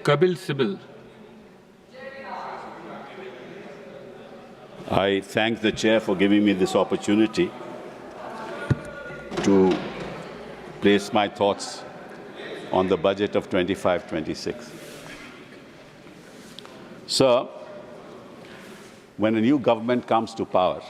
Kapil Sibbal. I thank the Chair for giving me this opportunity to place my thoughts on the budget of 25-26. Sir, when a new government comes to power,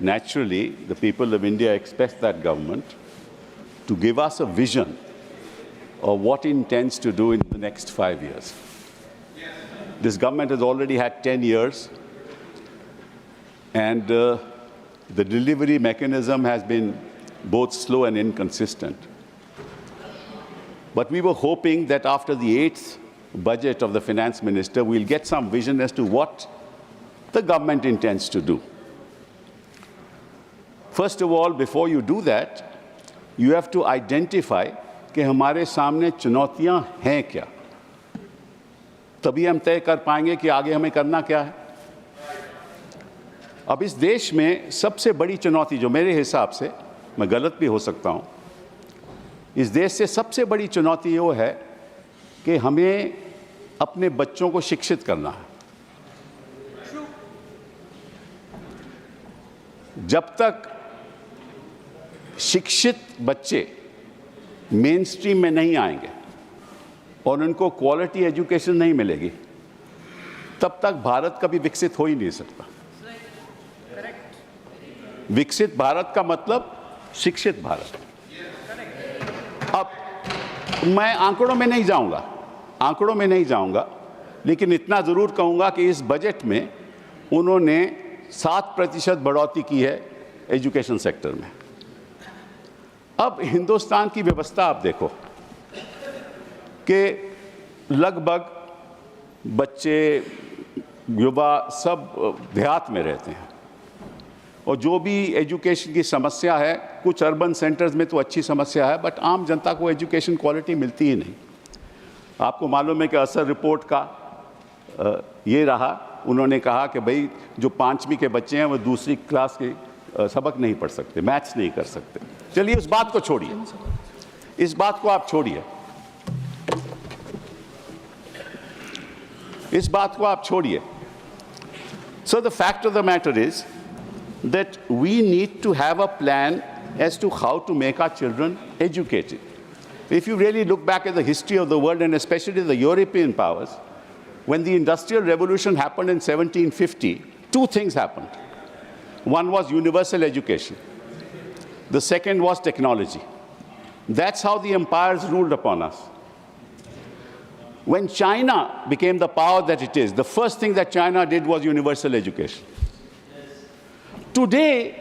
naturally, the people of India expect that government to give us a vision of what it intends to do in the next 5 years. This government has already had 10 years, and the delivery mechanism has been both slow and inconsistent. But we were hoping that after the 8th budget of the finance minister, we'll get some vision as to what the government intends to do. First of all, before you do that, you have to identify कि हमारे सामने चुनौतियां हैं क्या, तभी हम तय कर पाएंगे कि आगे हमें करना क्या है। अब इस देश में सबसे बड़ी चुनौती, जो मेरे हिसाब से, मैं गलत भी हो सकता हूं, इस देश से सबसे बड़ी चुनौती वो है कि हमें अपने बच्चों को शिक्षित करना है। जब तक शिक्षित बच्चे मेन स्ट्रीम में नहीं आएंगे और उनको क्वालिटी एजुकेशन नहीं मिलेगी, तब तक भारत कभी विकसित हो ही नहीं सकता। विकसित भारत का मतलब शिक्षित भारत। अब मैं आंकड़ों में नहीं जाऊंगा, लेकिन इतना जरूर कहूंगा कि इस बजट में उन्होंने 7% बढ़ोतरी की है एजुकेशन सेक्टर में। अब हिंदुस्तान की व्यवस्था आप देखो कि लगभग बच्चे, युवा सब देहात में रहते हैं, और जो भी एजुकेशन की समस्या है, कुछ अर्बन सेंटर्स में तो अच्छी समस्या है, बट आम जनता को एजुकेशन क्वालिटी मिलती ही नहीं। आपको मालूम है कि असर रिपोर्ट का ये रहा, उन्होंने कहा कि भाई जो 5वीं के बच्चे हैं वो दूसरी क्लास के सबक नहीं पढ़ सकते, मैथ्स नहीं कर सकते। चलिए उस बात को छोड़िए, इस बात को आप छोड़िए, इस बात को आप छोड़िए। So the fact of the matter is that we need to have a plan as to how to make our children educated. If you really look back at the history of the world, and especially the European powers, when the Industrial Revolution happened in 1750, two things happened. One was universal education. The second was technology. That's how the empires ruled upon us. When China became the power that it is, the first thing that China did was universal education. Today,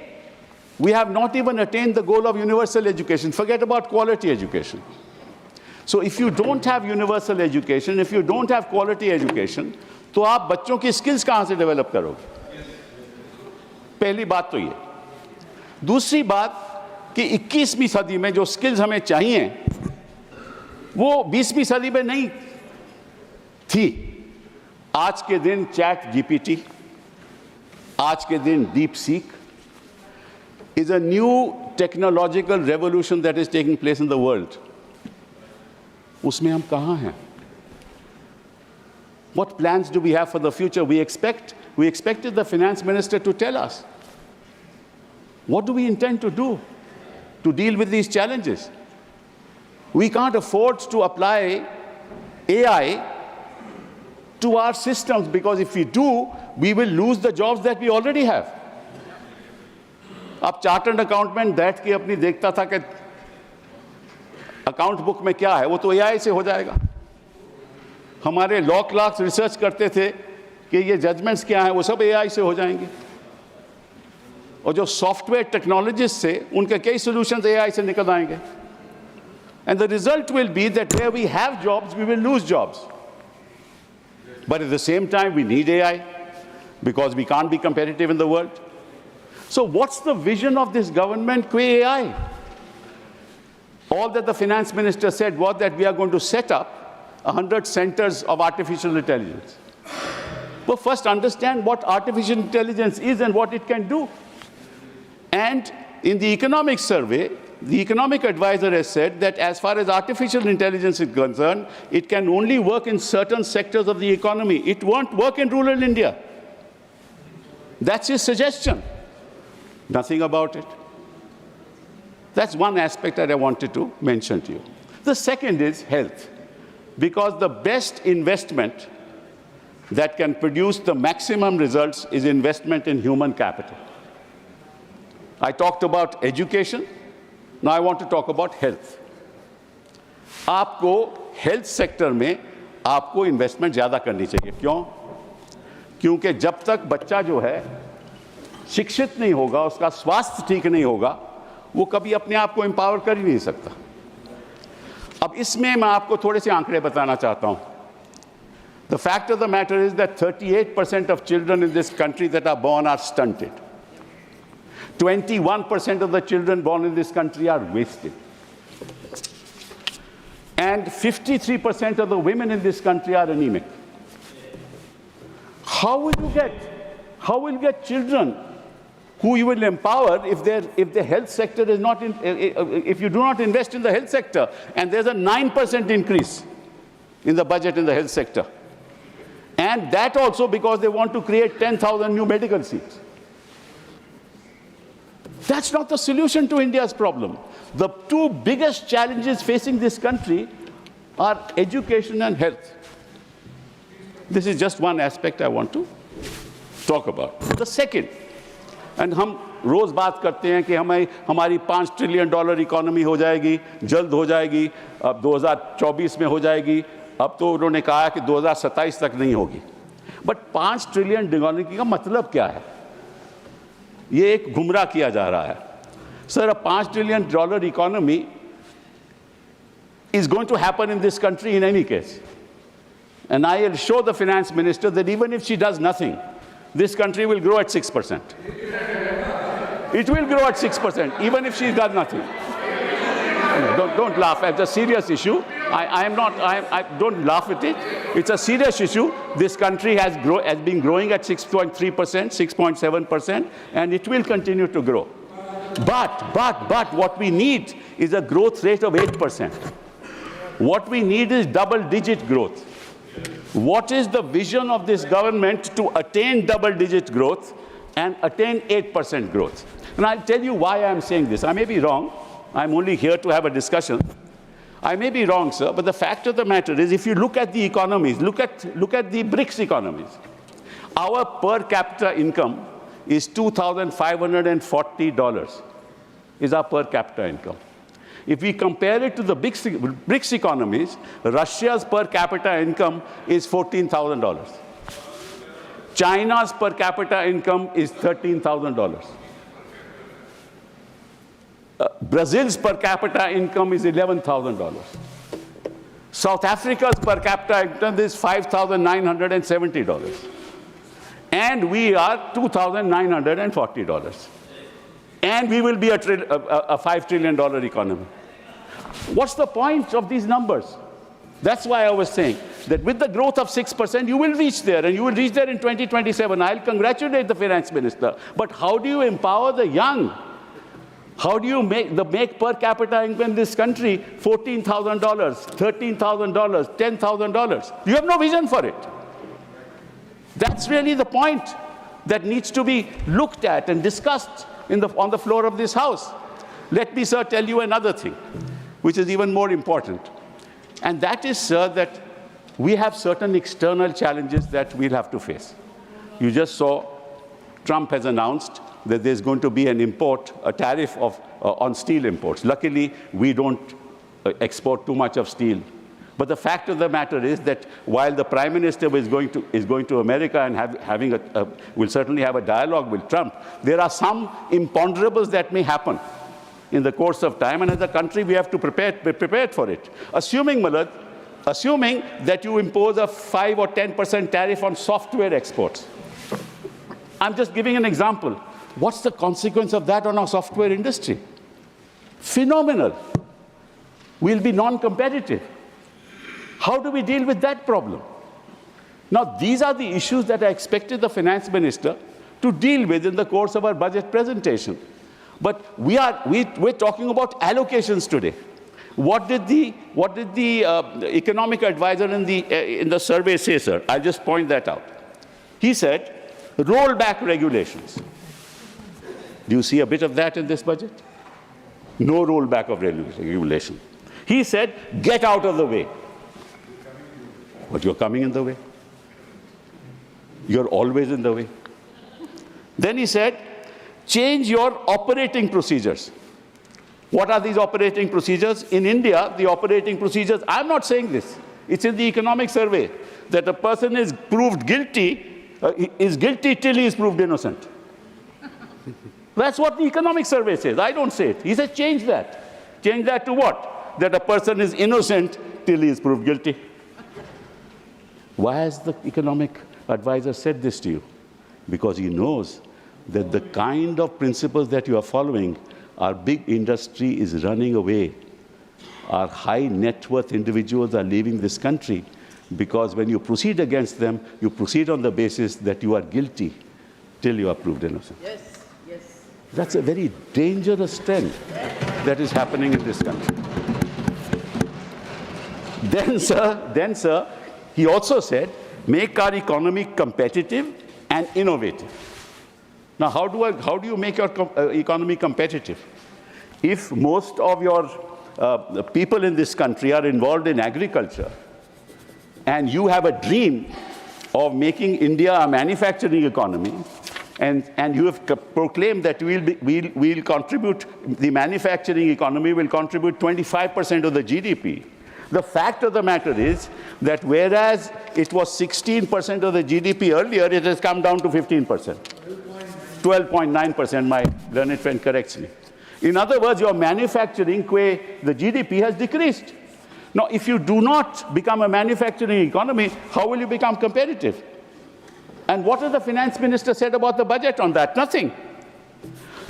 we have not even attained the goal of universal education. Forget about quality education. So if you don't have universal education, if you don't have quality education, तो आप बच्चों की skills कहाँ से develop करोगे? पहली बात तो ये। दूसरी बात कि 21वीं सदी में जो स्किल्स हमें चाहिए वो 20वीं सदी में नहीं थी। आज के दिन चैट जीपीटी, आज के दिन deep seek is a new technological revolution that is taking place in the world. उसमें हम कहाँ हैं? What plans do we have for the future? We expected the finance minister to tell us. What do we intend to do to deal with these challenges? We can't afford to apply AI to our systems, because if we do, we will lose the jobs that we already have. अब chartered accountant बैठ के अपनी देखता था कि account book में क्या है, वो तो एआई से हो जाएगा। हमारे लॉ क्लर्क्स रिसर्च करते थे कि ये जजमेंट्स क्या हैं, वो सब एआई से हो जाएंगे। और जो सॉफ्टवेयर टेक्नोलॉजिस्ट से, उनके कई सॉल्यूशंस एआई से निकल आएंगे। And the result will be that where we have jobs, we will lose jobs. But at the same time we need AI because we can't be competitive in the world. So what's the vision of this government qua AI? All that the finance minister said was that we are going to set up 100 centers of artificial intelligence. But first understand what artificial intelligence is and what it can do. And in the economic survey, the economic advisor has said that as far as artificial intelligence is concerned, it can only work in certain sectors of the economy. It won't work in rural India. That's his suggestion. Nothing about it. That's one aspect that I wanted to mention to you. The second is health, because the best investment that can produce the maximum results is investment in human capital. I talked about education. Now I want to talk about health. आपको health sector में आपको investment ज़्यादा करनी चाहिए. क्यों? क्योंकि जब तक बच्चा जो है शिक्षित नहीं होगा, उसका स्वास्थ्य ठीक नहीं होगा, वो कभी अपने आप को empower कर ही नहीं सकता. अब इसमें मैं आपको थोड़े से आंकड़े बताना चाहता हूँ. The fact of the matter is that 38% of children in this country that are born are stunted. 21% of the children born in this country are wasted. And 53% of the women in this country are anemic. How will you get children who you will empower if the health sector is not if you do not invest in the health sector? And there's a 9% increase in the budget in the health sector. And that also because they want to create 10,000 new medical seats. That's not the solution to India's problem. The two biggest challenges facing this country are education and health. This is just one aspect I want to talk about. The second, and हम रोज बात करते हैं कि हमारी $5 trillion economy हो जाएगी, जल्द हो जाएगी, अब 2024 में हो जाएगी, अब तो उन्होंने कहा कि 2027 तक नहीं होगी. बट 5 ट्रिलियन इकोनॉमी का मतलब क्या है? ये एक गुमराह किया जा रहा है. Sir, a $5 trillion economy is going to happen in this country in any case. And I will show the finance minister that even if she does nothing, this country will grow at 6%. It will grow at 6%, even if she's done nothing. Don't laugh. It's a serious issue. I don't laugh at it. It's a serious issue. This country has been growing at 6.3%, 6.7%, and it will continue to grow. But what we need is a growth rate of 8%. What we need is double-digit growth. What is the vision of this government to attain double-digit growth and attain 8% growth? And I'll tell you why I'm saying this. I may be wrong. I'm only here to have a discussion. I may be wrong, sir, but the fact of the matter is, if you look at the economies, look at the BRICS economies, our per capita income is $2,540 is our per capita income. If we compare it to the BRICS economies, Russia's per capita income is $14,000. China's per capita income is $13,000. Brazil's per capita income is $11,000. South Africa's per capita income is $5,970. And we are $2,940. And we will be a $5 trillion economy. What's the point of these numbers? That's why I was saying that with the growth of 6%, you will reach there, and you will reach there in 2027. I'll congratulate the finance minister. But how do you empower the young? How do you make per capita income in this country $14,000, $13,000, $10,000? You have no vision for it. That's really the point that needs to be looked at and discussed on the floor of this House. Let me, sir, tell you another thing, which is even more important. And that is, sir, that we have certain external challenges that we'll have to face. You just saw Trump has announced that there's going to be a tariff on steel imports. Luckily, we don't export too much of steel. But the fact of the matter is that while the Prime Minister is going to America and will certainly have a dialogue with Trump, there are some imponderables that may happen in the course of time, and as a country we have to be prepared for it. Assuming that you impose a 5 or 10% tariff on software exports. I'm just giving an example. What's the consequence of that on our software industry? Phenomenal. We'll be non-competitive. How do we deal with that problem? Now, these are the issues that I expected the finance minister to deal with in the course of our budget presentation. But we're talking about allocations today. What did the economic advisor in the survey say, sir? I'll just point that out. He said, roll back regulations. Do you see a bit of that in this budget? No rollback of regulation. He said, get out of the way. But you're coming in the way. You're always in the way. Then he said, change your operating procedures. What are these operating procedures? In India, the operating procedures, I'm not saying this. It's in the economic survey that a person is proved guilty, is guilty till he is proved innocent. That's what the economic survey says. I don't say it. He said, change that. Change that to what? That a person is innocent till he is proved guilty. Why has the economic advisor said this to you? Because he knows that the kind of principles that you are following, our big industry is running away. Our high net worth individuals are leaving this country because when you proceed against them, you proceed on the basis that you are guilty till you are proved innocent. Yes. That's a very dangerous trend that is happening in this country. Then, sir, he also said, make our economy competitive and innovative. Now, how do you make your economy competitive? If most of your people in this country are involved in agriculture, and you have a dream of making India a manufacturing economy, and you have proclaimed that we'll contribute, the manufacturing economy will contribute 25% of the GDP. The fact of the matter is that whereas it was 16% of the GDP earlier, it has come down to 15%. 12.9%, my learned friend corrects me. In other words, your manufacturing, the GDP has decreased. Now, if you do not become a manufacturing economy, how will you become competitive? And what has the finance minister said about the budget on that? Nothing.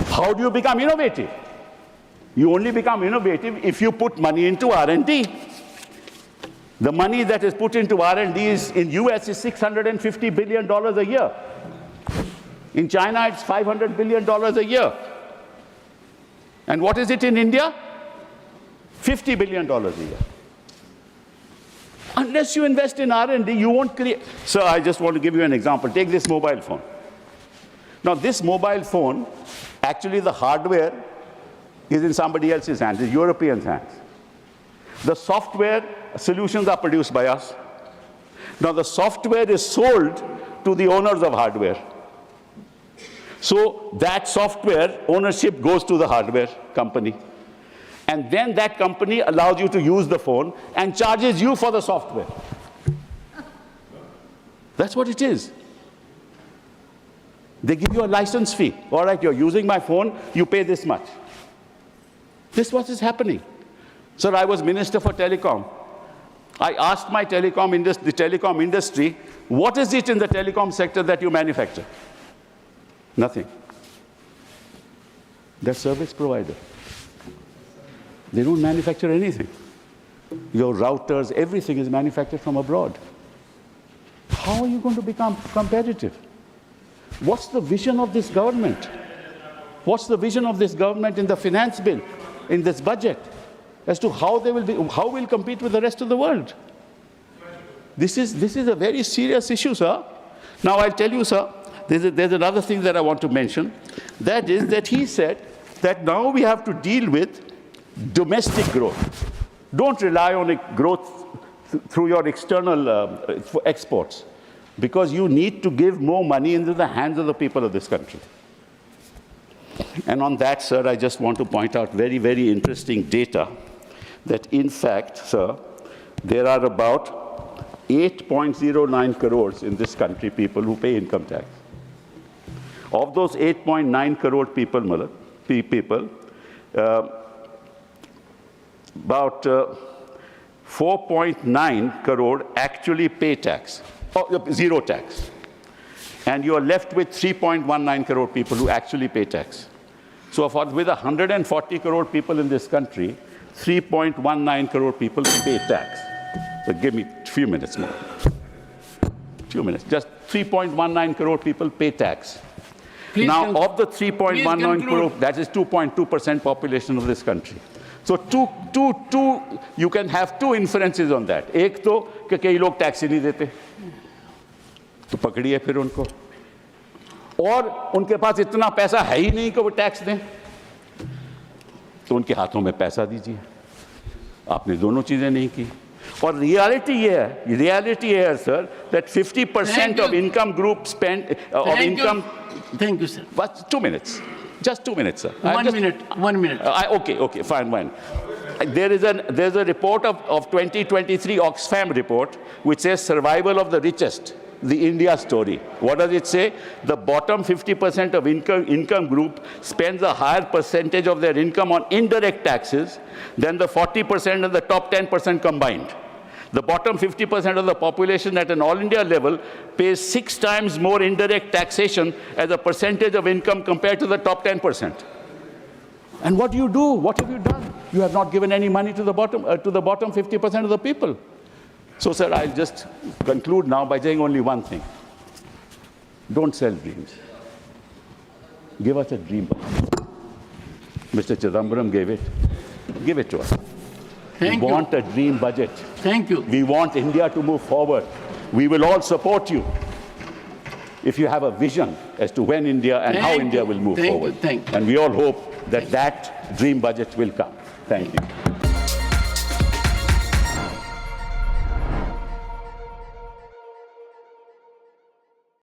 How do you become innovative? You only become innovative if you put money into R&D. The money that is put into R&D in US is $650 billion a year. In China, it's $500 billion a year. And what is it in India? $50 billion a year. Unless you invest in R&D, you won't create. So I just want to give you an example. Take this mobile phone. Now, this mobile phone, actually the hardware is in somebody else's hands, the Europeans' hands. The software solutions are produced by us. Now, the software is sold to the owners of hardware. So that software ownership goes to the hardware company. And then that company allows you to use the phone and charges you for the software. That's what it is. They give you a license fee. All right, you're using my phone, you pay this much. This is what is happening. Sir, I was Minister for Telecom. I asked my the telecom industry, what is it in the telecom sector that you manufacture? Nothing. They're service provider. They don't manufacture anything. Your routers, everything is manufactured from abroad. How are you going to become competitive? What's the vision of this government? What's the vision of this government in the finance bill, in this budget, as to how we'll compete with the rest of the world? This is a very serious issue, sir. Now, I'll tell you, sir, there's another thing that I want to mention. That is that he said that now we have to deal with domestic growth. Don't rely on growth through your external exports, because you need to give more money into the hands of the people of this country. And on that, sir, I just want to point out very, very interesting data that, in fact, sir, there are about 8.09 crores in this country people who pay income tax. Of those 8.9 crore people, about 4.9 crore actually pay tax, zero tax. And you are left with 3.19 crore people who actually pay tax. So with 140 crore people in this country, 3.19 crore people pay tax. So give me a few minutes more. Just 3.19 crore people pay tax. Now, of the 3.19 crore, that is 2.2% population of this country. So you can have two inferences on that. एक तो कि कई लोग tax ही नहीं देते, तो पकड़िए फिर उनको, और उनके पास इतना पैसा है ही नहीं कि वो टैक्स दें, तो उनके हाथों में पैसा दीजिए। आपने दोनों चीजें नहीं की। और रियलिटी ये है sir, that 50% of income group spend of income. Thank you, sir. But 2 minutes, just 2 minutes, sir. 1 minute, 1 minute. Okay, fine. There's a report of 2023 Oxfam report which says survival of the richest, the India story. What does it say? The bottom 50% of income group spends a higher percentage of their income on indirect taxes than the 40% and the top 10% combined. The bottom 50% of the population at an all India level pays 6 times more indirect taxation as a percentage of income compared to the top 10%. And what do you do? What have you done? You have not given any money to the bottom 50% of the people. So, sir, I'll just conclude now by saying only one thing. Don't sell dreams. Give us a dream. Mr. Chidambaram gave it. Give it to us. Thank you. We want a dream budget. Thank you. We want India to move forward. We will all support you if you have a vision as to when India and how India will move forward. Thank you. And we all hope that that dream budget will come. Thank you.